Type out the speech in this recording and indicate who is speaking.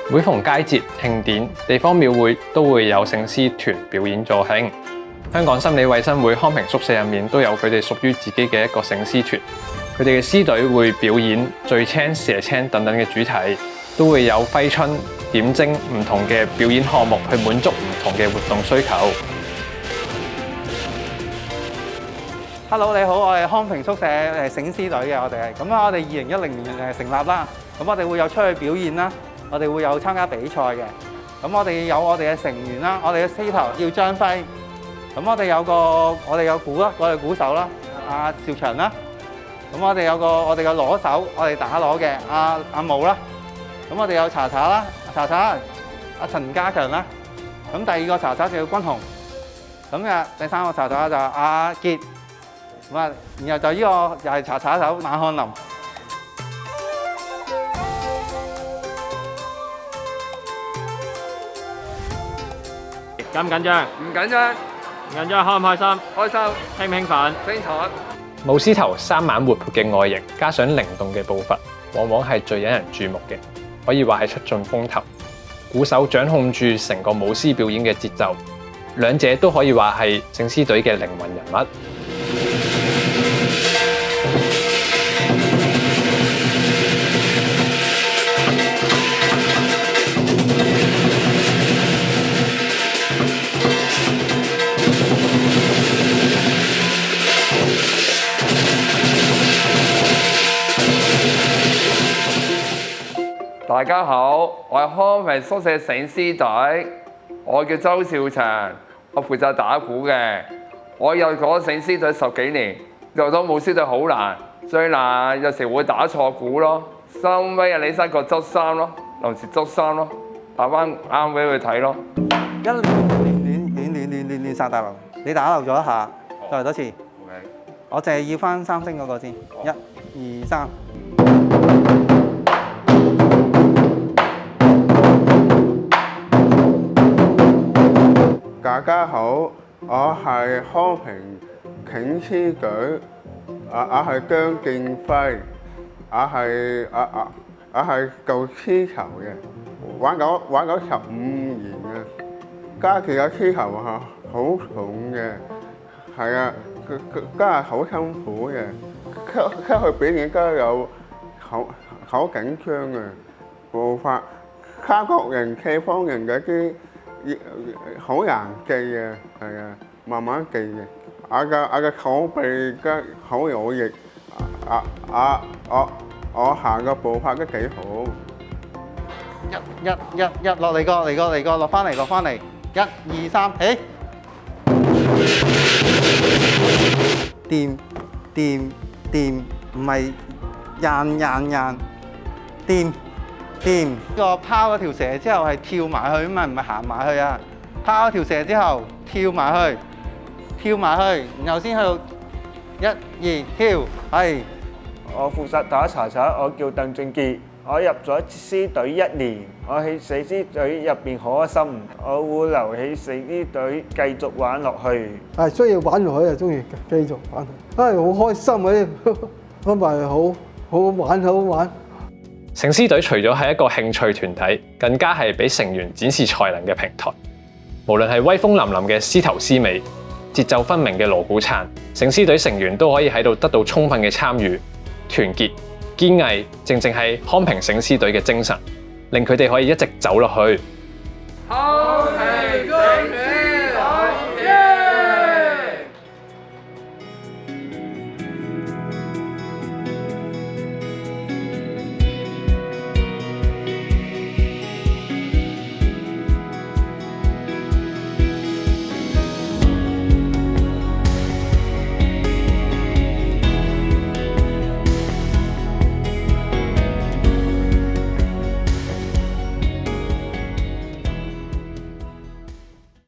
Speaker 1: 每逢佳節慶典，地方廟會都會有醒獅團表演助興。香港心理衛生會康平宿舍入面都有佢哋屬於自己嘅一個醒獅團，佢哋嘅獅隊會表演醉青、蛇青等等嘅主題，都會有揮春、點睛唔同嘅表演項目去滿足唔同嘅活動需求。
Speaker 2: Hello， 你好，我係康平宿舍醒獅隊嘅，我哋係咁啊！我哋2010年成立啦，咁我哋會有出去表演啦，我哋會有參加比賽嘅。咁我哋有我哋嘅成員啦，我哋嘅獅頭叫張輝。咁我哋有鼓啦，我哋鼓手啦，阿兆祥啦。咁我哋有我哋嘅鑼手，我哋打鑼嘅阿武啦。咁我哋有查查啦，阿陳家強啦。咁第二個查查就叫君雄。咁第三個查查就阿傑。咁啊，然後就呢個又係查查手馬漢林。
Speaker 3: 緊唔緊張？
Speaker 4: 唔緊張，
Speaker 3: 唔緊張，開唔開心？
Speaker 4: 開心，
Speaker 3: 興唔興奮？
Speaker 4: 精彩。
Speaker 1: 舞獅頭生猛活潑嘅外形，加上靈動嘅步伐，往往係最引人注目嘅，可以話係出盡風頭。鼓手掌控住成個舞獅表演嘅節奏，兩者都可以話係醒獅隊嘅靈魂人物。
Speaker 4: 大家好，我係康平宿舍醒獅隊，我叫周兆祥，我負責打鼓嘅。我入咗醒獅隊10幾年，入咗舞獅隊好難，最難有時會打錯鼓咯。收尾啊，李生個執衫咯，臨時執衫咯，打翻啱俾佢睇咯。
Speaker 2: 亂殺大龍，你打漏咗一下，再嚟多次。
Speaker 4: Okay.
Speaker 2: 我淨係要翻3聲嗰個先，1、2、3。
Speaker 5: 大家好，我係康平醒獅隊，我係姜建輝，我係做獅頭嘅，玩咗15年嘅，加住個獅頭係好重嘅，係啊，真係好辛苦嘅，出去表演都有好緊張嘅步伐，三角形、四方形嗰啲。好難記嘅，係啊，慢慢記嘅。我嘅手臂嘅好有力，我行嘅步伐都幾好。
Speaker 2: 一落嚟個，落翻嚟，1、2、3，起。掂，唔係硬，掂。個拋咗條蛇之後係跳埋去，唔係行埋去啊！拋咗條蛇之後跳埋去，然後先去到1、2跳，係。
Speaker 6: 我負責打查查，我叫鄧俊傑，我入咗獅隊1年，我喺醒獅隊入邊好開心，我會留喺醒獅隊繼續玩落去。
Speaker 7: 係需要玩落去就中意繼續玩，好開心嘅，安排好玩。
Speaker 1: 醒獅隊除咗係一個興趣團體，更加係俾成員展示才能嘅平台。無論係威風凜凜嘅獅頭獅尾，節奏分明嘅鑼鼓撐，醒獅隊成員都可以喺度得到充分嘅參與。團結、堅毅，正係康平醒獅隊嘅精神，令佢哋可以一直走落去。
Speaker 4: 好。